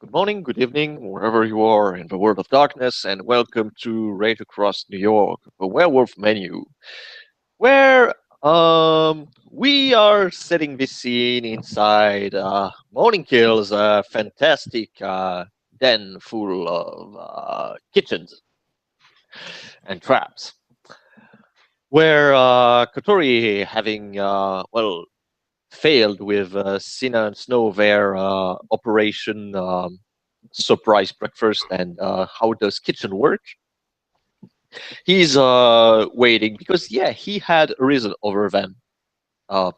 good morning, good evening, wherever you are in the world of darkness, and welcome to Raid Across New York, the werewolf menu, where we are setting this scene inside Morningkill's fantastic den full of kitchens and traps, where Kotori, having failed with Sina and Snow their operation surprise breakfast and how does kitchen work. He's waiting because he had arisen over them, uh,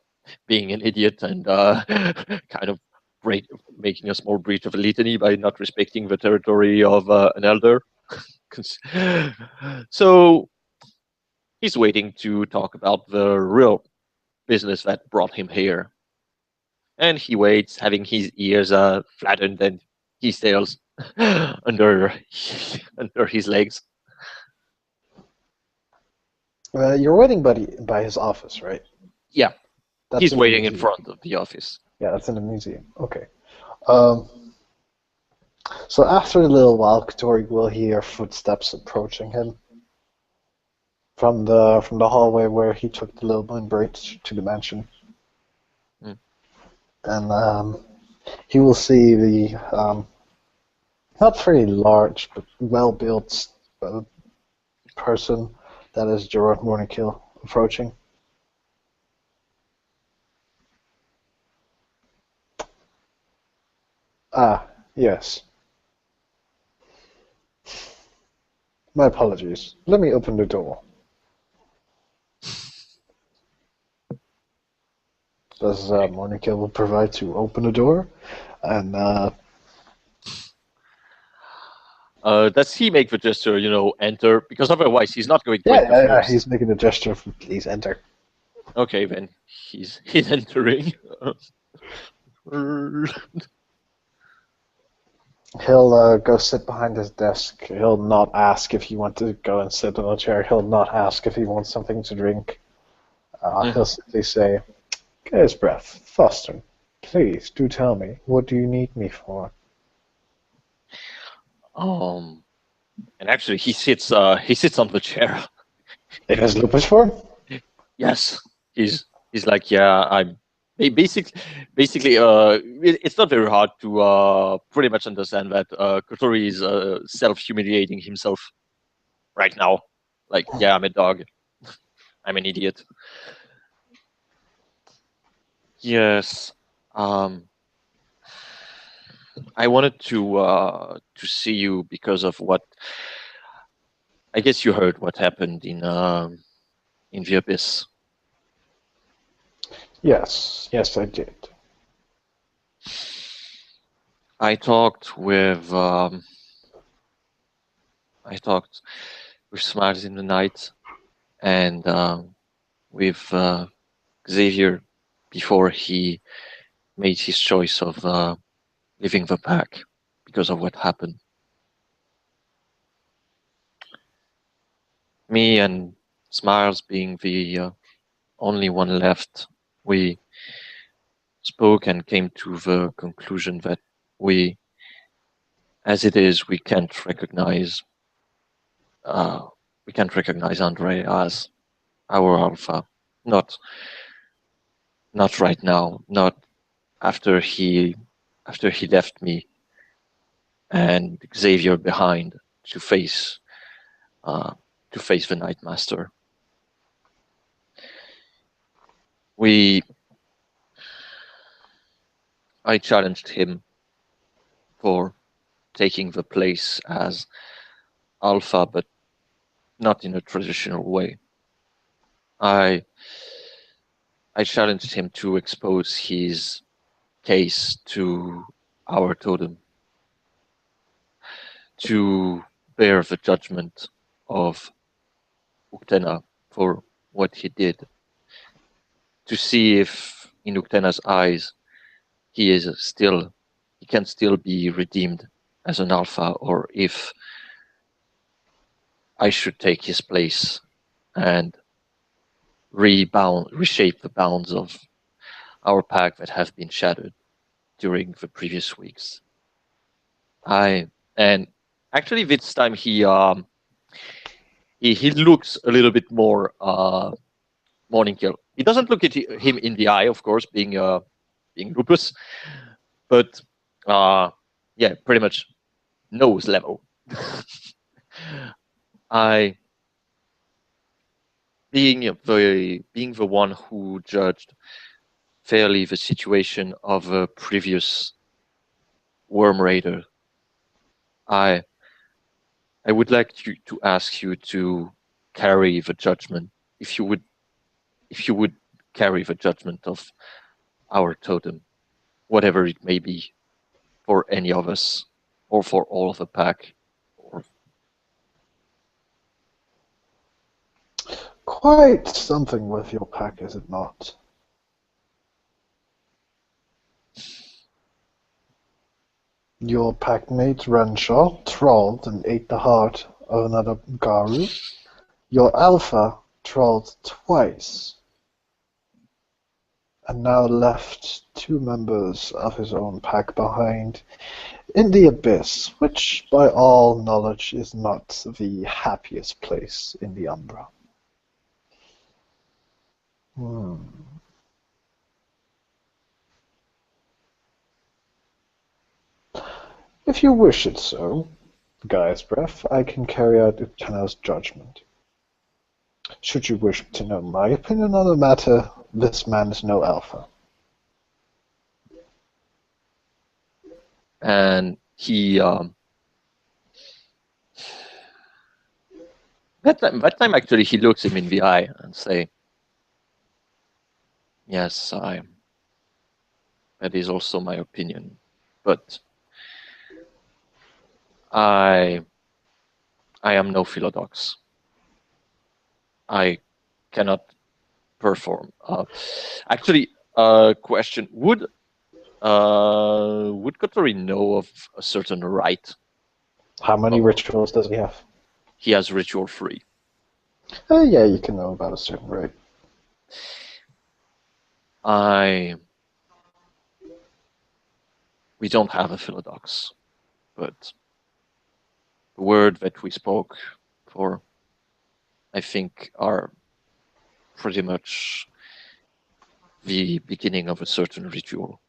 being an idiot and kind of making a small breach of a litany by not respecting the territory of an elder. So he's waiting to talk about the real business that brought him here. And he waits, having his ears flattened and his tails under his legs. You're waiting by his office, right? Yeah, That's he's in the waiting in museum. front of the office. Yeah, that's in the museum. Okay. Um, so after a little while, Kotori will hear footsteps approaching him from the hallway where he took the little moon bridge to the mansion. Mm. And he will see the not very large but well-built person that is Gerard Morningkill approaching. Ah, yes. My apologies. Let me open the door. Does Morningkill will provide to open the door, and Does he make the gesture, enter? Because otherwise he's not going to enter yeah, first. he's making a gesture for please enter. Okay, then he's entering. He'll go sit behind his desk. He'll not ask if you want to go and sit in a chair. He'll not ask if he wants something to drink. He'll simply say, "Get breath, Foster. Please do tell me, what do you need me for?" And actually he sits on the chair. It has lupus for? Yes, he's like, yeah, I'm basically it's not very hard to pretty much understand that Kotori is self-humiliating himself right now. Like, yeah, I'm a dog. I'm an idiot. Yes. I wanted to see you because of what I guess you heard what happened in the abyss. Yes, I did. I talked with Smiles in the night and with Xavier before he made his choice of leaving the pack because of what happened. Me and Smiles being the only one left, we spoke and came to the conclusion that as it is, we can't recognize Andrei as our alpha. Not right now. Not after he left me and Xavier behind to face the Night Master. I challenged him for taking the place as alpha, but not in a traditional way. I challenged him to expose his case to our totem, to bear the judgment of Uktena for what he did, to see if in Uktena's eyes he can still be redeemed as an alpha, or if I should take his place and reshape the bounds of our pack that have been shattered during the previous weeks. And actually this time he looks a little bit more Morningkill. He doesn't look at him in the eye, of course, being lupus, but yeah, pretty much nose level. I being the one who judged fairly the situation of a previous worm raider, I would like to ask you to carry the judgment, if you would carry the judgment of our totem, whatever it may be, for any of us, or for all of the pack. Or... Quite something with your pack, is it not? Your packmate Renshaw trolled and ate the heart of another Garu. Your alpha trolled twice, and now left 2 members of his own pack behind in the abyss, which by all knowledge is not the happiest place in the Umbra. If you wish it so, Guy's Breath, I can carry out Uktena's judgment. Should you wish to know my opinion on the matter, this man is no alpha. And he that time actually he looks him in the eye and say, yes, that is also my opinion, but I am no philodox. I cannot perform. Actually, question: would Kotori know of a certain rite? How many rituals does he have? He has ritual 3. Yeah, you can know about a certain rite. We don't have a philodox, but the word that we spoke for, I think, are pretty much the beginning of a certain ritual.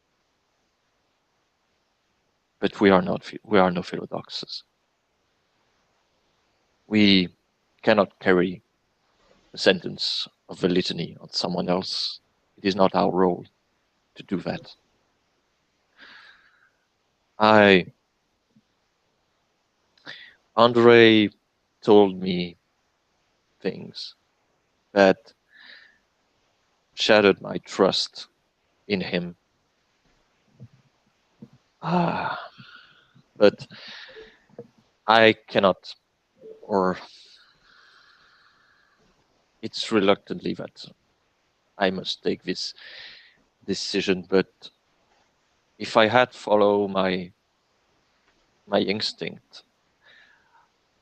But we are no philodoxes. We cannot carry the sentence of the litany on someone else. It is not our role to do that. Andrei told me things that shattered my trust in him. But I cannot, or it's reluctantly that I must take this decision, but if I had followed my instinct,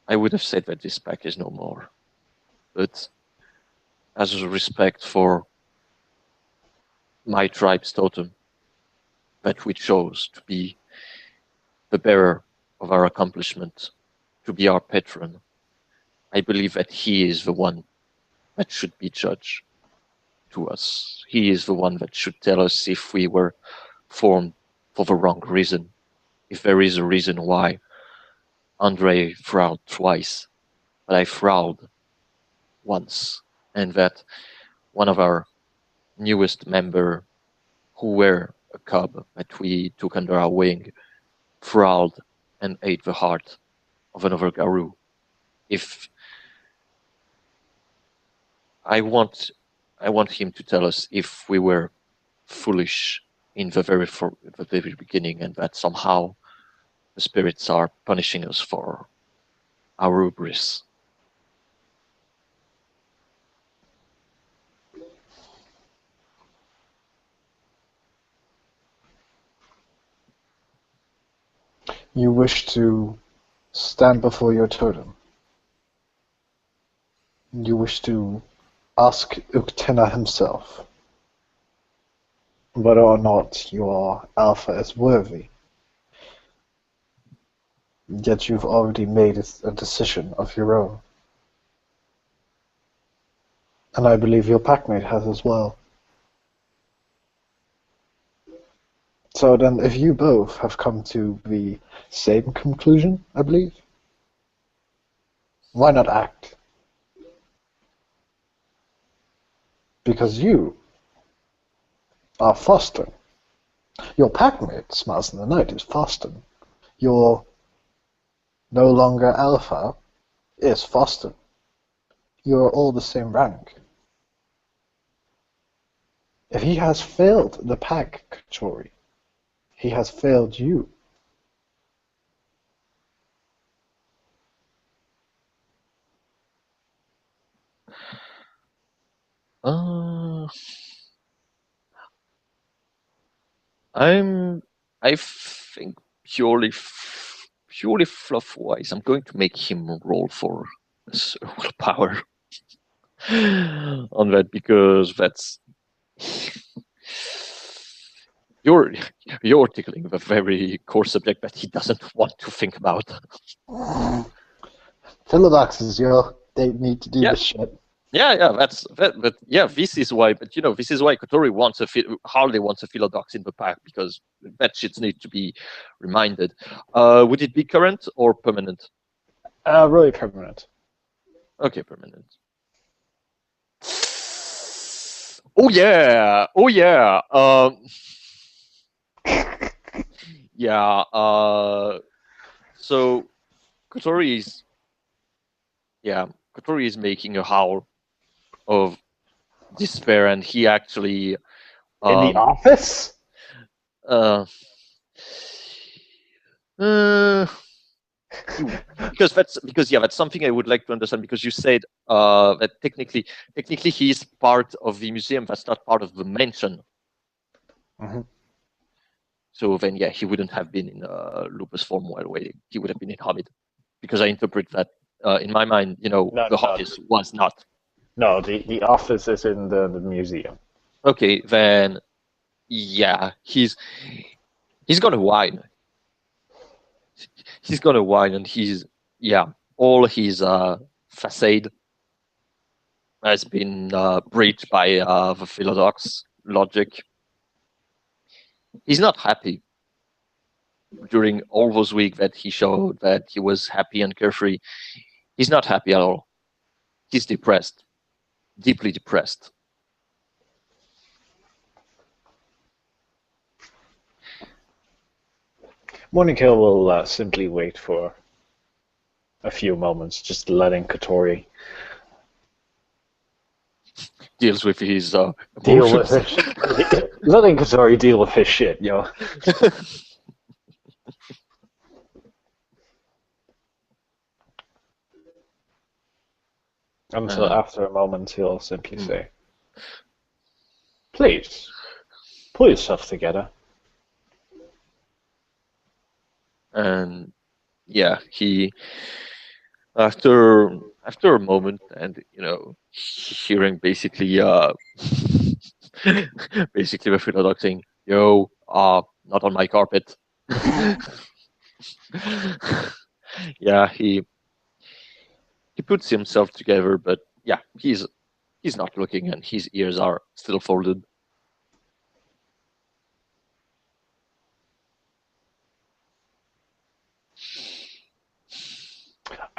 I would have said that this pack is no more. But as a respect for my tribe's totem, that we chose to be the bearer of our accomplishment, to be our patron, I believe that he is the one that should be judged to us. He is the one that should tell us if we were formed for the wrong reason, if there is a reason why Andrei frowned twice, but I frowned once, and that one of our newest member, who were a cub that we took under our wing, frowned and ate the heart of another Garu. If I want him to tell us if we were foolish in the very beginning, and that somehow the spirits are punishing us for our hubris. You wish to stand before your totem. You wish to ask Uktena himself whether or not your alpha is worthy. Yet you've already made a decision of your own. And I believe your packmate has as well. So then, if you both have come to the same conclusion, I believe, why not act? Because you are Foston. Your packmate, Smiles in the Night, is Foston. Your no longer Alpha is Foston. You are all the same rank. If he has failed the pack, Kotori, he has failed you. Uh, I think purely fluff-wise, I'm going to make him roll for willpower on that because that's you're tickling the very core subject that he doesn't want to think about. Philodox is they need to do Yeah. this shit. Yeah, but yeah, this is why. But this is why Kotori hardly wants a philodox in the pack because that shit needs to be reminded. Would it be current or permanent? Really permanent. Okay, permanent. Oh yeah, oh yeah. Yeah. So Kotori is making a howl of despair, and he actually In the office? uh, because that's something I would like to understand because you said that technically he's part of the museum that's not part of the mansion. Mm-hmm. So then he wouldn't have been in lupus form while waiting. He would have been in Hobbit because I interpret that in my mind, the Hobbit was not. No, the office is in the museum. Okay, then he's gonna whine. He's gonna whine, and all his facade has been breached by the philodox logic. He's not happy. During all those weeks that he showed that he was happy and carefree, he's not happy at all. He's depressed, deeply depressed. Morningkill will simply wait for a few moments, just letting Kotori deals with his deal with it. Letting Kotori deal with his shit, yo. Until after a moment, he'll simply say, "Please, pull yourself together." And he after a moment, and hearing basically basically the philodox saying, "Yo, not on my carpet." He puts himself together, but he's not looking, and his ears are still folded.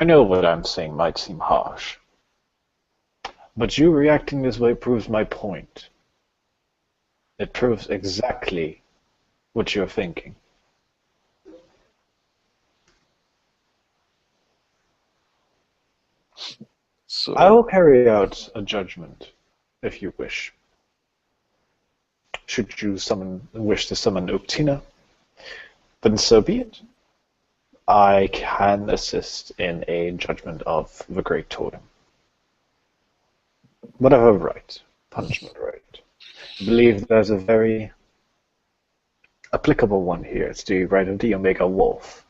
I know what I'm saying might seem harsh, but you reacting this way proves my point. It proves exactly what you're thinking. So I will carry out a judgment, if you wish. Should you wish to summon Uktena, then so be it. I can assist in a judgment of the Great Totem. Whatever right, punishment right. I believe there's a very applicable one here. It's the right of the Omega Wolf.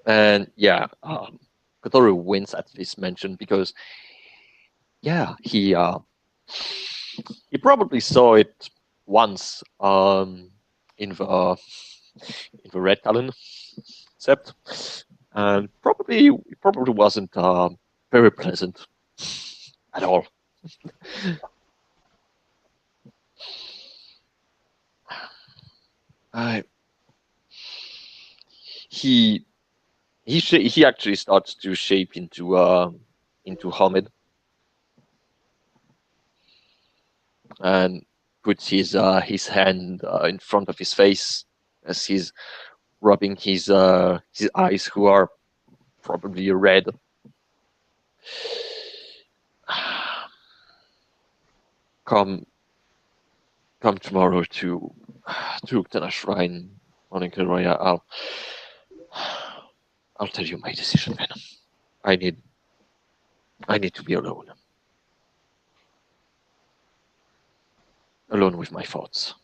And Kotori wins at this mention because he probably saw it once in the in the red talon sept, and probably wasn't very pleasant at all. He he actually starts to shape into Hamid and puts his hand in front of his face as he's rubbing his eyes, who are probably red. Come tomorrow to Uktena Shrine, Morningkill. I'll tell you my decision then. I need to be alone with my thoughts.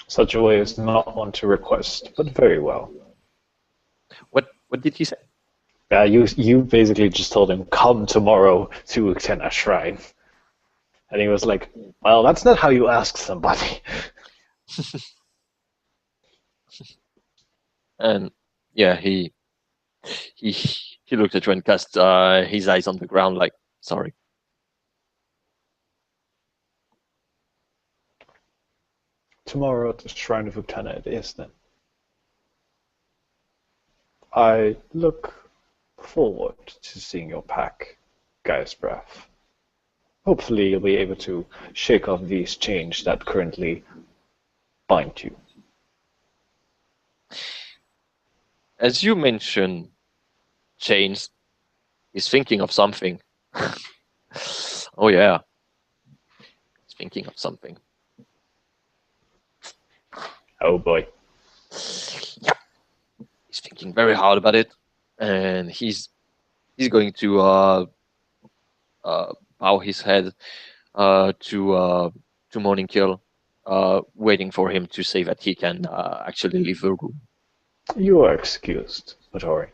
Such a way is not one to request, but very well. What did he say? You basically just told him, come tomorrow to Uktena Shrine. And he was like, well, that's not how you ask somebody. And yeah, he looked at you and cast his eyes on the ground like, sorry. Tomorrow at the Shrine of Uktena it is then. I look forward to seeing your pack, Gaius Breath. Hopefully you'll be able to shake off these chains that currently bind you. As you mention chains, he's thinking of something. Oh yeah. He's thinking of something. Oh boy. Yeah. He's thinking very hard about it. And he's going to bow his head to Morningkill, waiting for him to say that he can actually leave the room. You are excused, Kotori.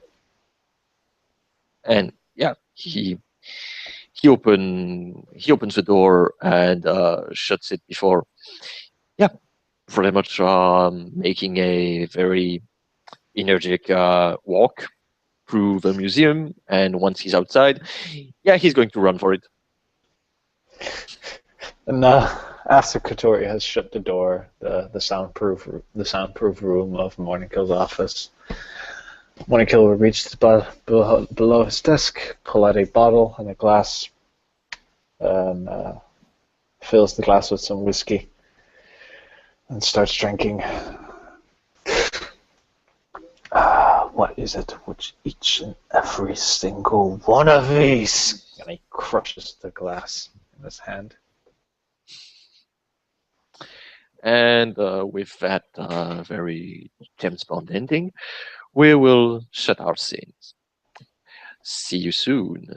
And yeah, he opens the door and shuts it before, yeah, pretty much making a very energetic walk through the museum. And once he's outside, yeah, he's going to run for it. And after Kotori has shut the door, the soundproof room of Morningkill's office, Morningkill will reach below his desk, pull out a bottle and a glass, and fills the glass with some whiskey, and starts drinking. What is it with each and every single one of these? And he crushes the glass in his hand. And with that very James Bond ending, we will shut our scenes. See you soon.